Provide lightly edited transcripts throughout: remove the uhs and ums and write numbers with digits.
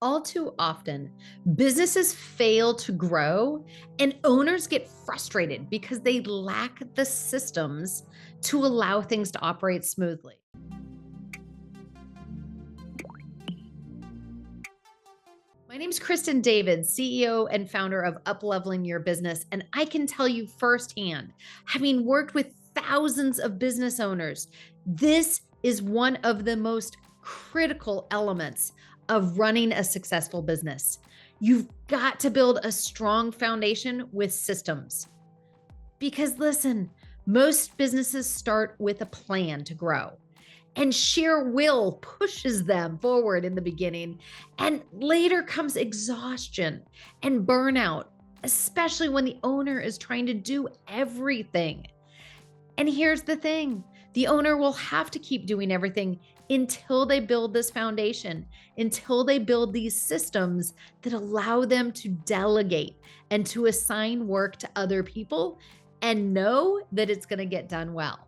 All too often, businesses fail to grow and owners get frustrated because they lack the systems to allow things to operate smoothly. My name's Kristen David, CEO and founder of Upleveling Your Business, and I can tell you firsthand, having worked with thousands of business owners, this is one of the most critical elements of running a successful business. You've got to build a strong foundation with systems. Because listen, most businesses start with a plan to grow. And sheer will pushes them forward in the beginning. And later comes exhaustion and burnout, especially when the owner is trying to do everything. And here's the thing, the owner will have to keep doing everything until they build this foundation, until they build these systems that allow them to delegate and to assign work to other people and know that it's going to get done well.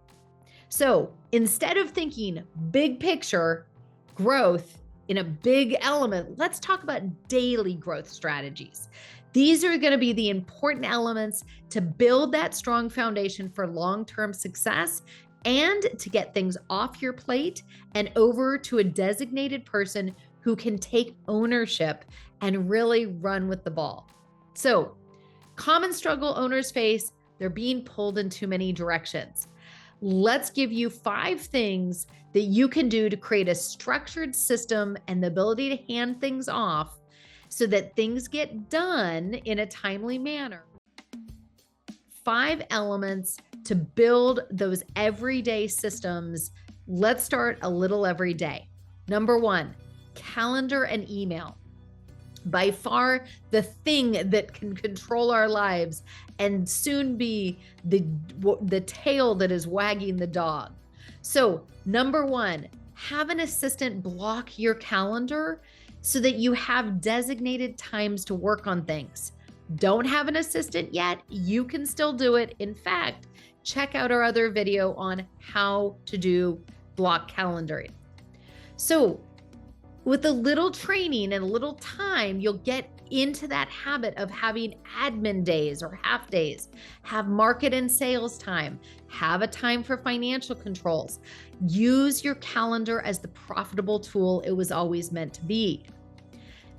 So instead of thinking big picture growth in a big element, let's talk about daily growth strategies. These are going to be the important elements to build that strong foundation for long-term success and to get things off your plate and over to a designated person who can take ownership and really run with the ball. So, common struggle owners face, they're being pulled in too many directions. Let's give you 5 things that you can do to create a structured system and the ability to hand things off so that things get done in a timely manner. 5 elements to build those everyday systems. Let's start a little every day. Number 1, calendar and email. By far the thing that can control our lives and soon be the tail that is wagging the dog. So number 1, have an assistant block your calendar so that you have designated times to work on things. Don't have an assistant yet? You can still do it. In fact, check out our other video on how to do block calendaring. So with a little training and a little time, you'll get into that habit of having admin days or half days, have market and sales time, have a time for financial controls. Use your calendar as the profitable tool it was always meant to be.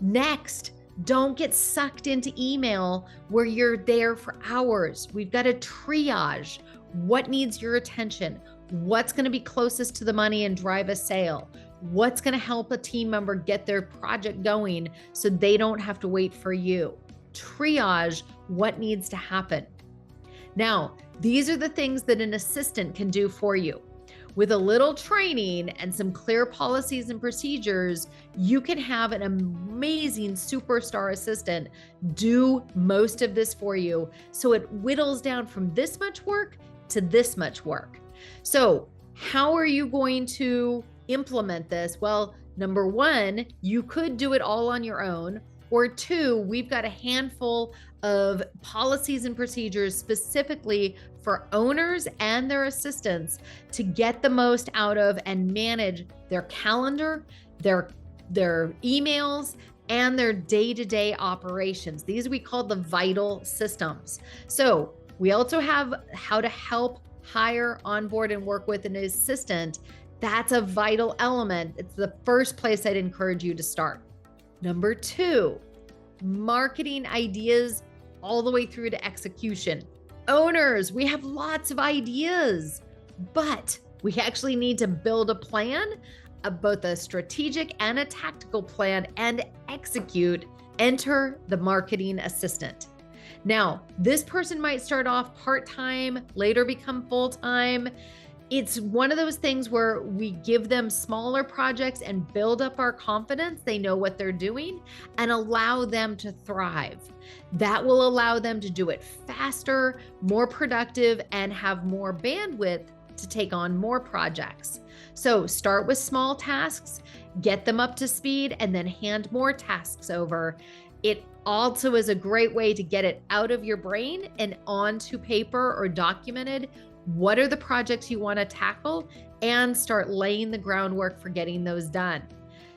Next, don't get sucked into email where you're there for hours. We've got to triage what needs your attention, what's going to be closest to the money and drive a sale, what's going to help a team member get their project going so they don't have to wait for you. Triage what needs to happen. Now, these are the things that an assistant can do for you. With a little training and some clear policies and procedures, you can have an amazing superstar assistant do most of this for you. So it whittles down from this much work to this much work. So how are you going to implement this? Well, number 1, you could do it all on your own. Or 2, we've got a handful of policies and procedures specifically for owners and their assistants to get the most out of and manage their calendar, their emails, and their day-to-day operations. These we call the vital systems. So we also have how to help hire, onboard, and work with an assistant. That's a vital element. It's the first place I'd encourage you to start. Number 2, marketing ideas all the way through to execution. Owners, we have lots of ideas, but we actually need to build a plan, both a strategic and a tactical plan, and execute. Enter the marketing assistant. Now, this person might start off part-time, later become full-time. It's one of those things where we give them smaller projects and build up our confidence. They know what they're doing and allow them to thrive. That will allow them to do it faster, more productive, and have more bandwidth to take on more projects. So start with small tasks, get them up to speed, and then hand more tasks over. It also is a great way to get it out of your brain and onto paper or documented. What are the projects you want to tackle and start laying the groundwork for getting those done?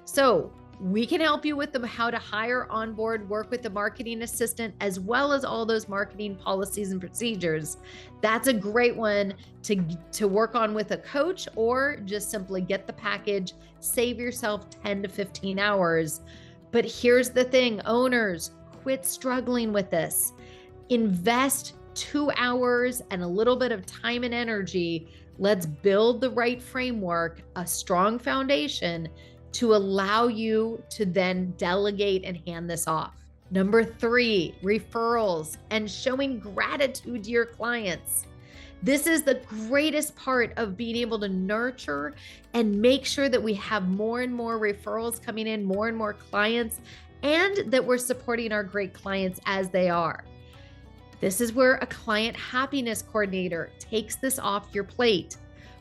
So We can help you with how to hire, onboard, work with the marketing assistant, as well as all those marketing policies and procedures. That's a great one to work on with a coach, or just simply get the package, save yourself 10 to 15 hours. But here's the thing, owners, quit struggling with this. Invest 2 hours and a little bit of time and energy. Let's build the right framework, a strong foundation to allow you to then delegate and hand this off. Number 3, referrals and showing gratitude to your clients. This is the greatest part of being able to nurture and make sure that we have more and more referrals coming in, more and more clients, and that we're supporting our great clients as they are. This is where a client happiness coordinator takes this off your plate.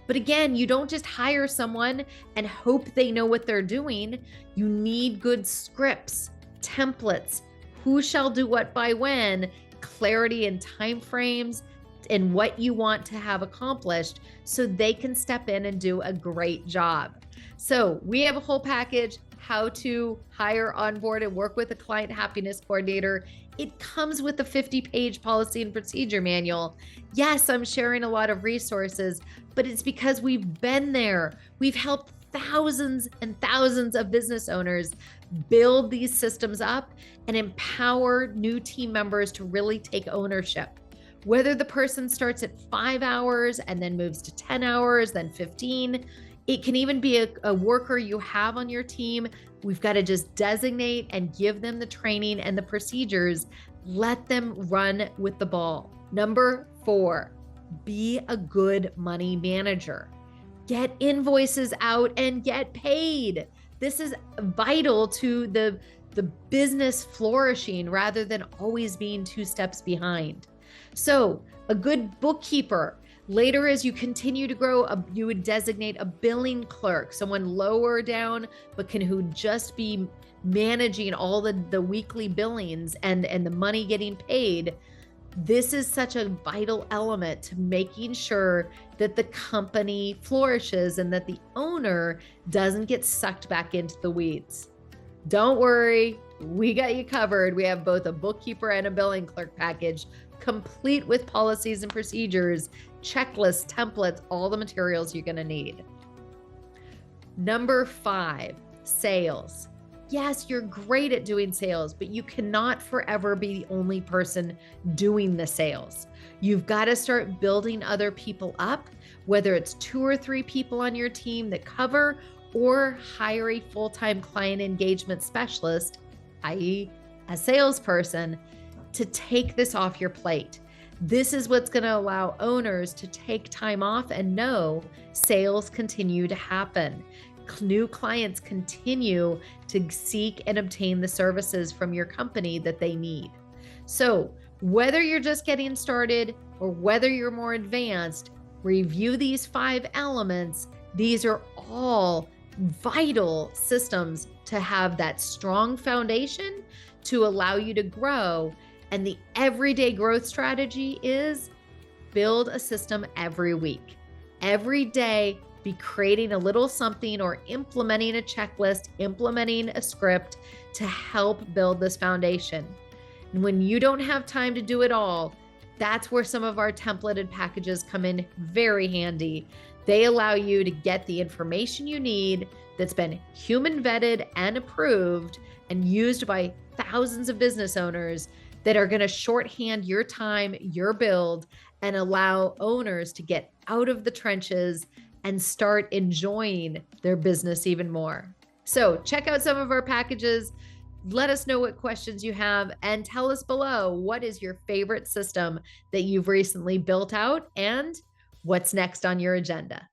But again, you don't just hire someone and hope they know what they're doing. You need good scripts, templates, who shall do what by when, clarity and timeframes, and what you want to have accomplished so they can step in and do a great job. So we have a whole package, how to hire, onboard, and work with a client happiness coordinator. It comes with a 50-page policy and procedure manual. Yes, I'm sharing a lot of resources, but it's because we've been there. We've helped thousands and thousands of business owners build these systems up and empower new team members to really take ownership. Whether the person starts at 5 hours and then moves to 10 hours, then 15, it can even be a worker you have on your team. We've got to just designate and give them the training and the procedures. Let them run with the ball. Number 4, be a good money manager. Get invoices out and get paid. This is vital to the business flourishing rather than always being 2 steps behind. So a good bookkeeper. Later, as you continue to grow, you would designate a billing clerk, someone lower down, but who just be managing all the weekly billings and the money getting paid. This is such a vital element to making sure that the company flourishes and that the owner doesn't get sucked back into the weeds. Don't worry, we got you covered. We have both a bookkeeper and a billing clerk package, complete with policies and procedures, checklists, templates, all the materials you're going to need. Number 5, sales. Yes, you're great at doing sales, but you cannot forever be the only person doing the sales. You've got to start building other people up, whether it's 2 or 3 people on your team that cover, or hire a full-time client engagement specialist, i.e., a salesperson, to take this off your plate. This is what's going to allow owners to take time off and know sales continue to happen. New clients continue to seek and obtain the services from your company that they need. So whether you're just getting started or whether you're more advanced, review these 5 elements. These are all vital systems to have that strong foundation to allow you to grow. And the everyday growth strategy is build a system every week. Every day, be creating a little something or implementing a checklist, implementing a script to help build this foundation. And when you don't have time to do it all, that's where some of our templated packages come in very handy. They allow you to get the information you need that's been human vetted and approved and used by thousands of business owners that are going to shorthand your time, your build, and allow owners to get out of the trenches and start enjoying their business even more. So check out some of our packages. Let us know what questions you have and tell us below, what is your favorite system that you've recently built out and what's next on your agenda?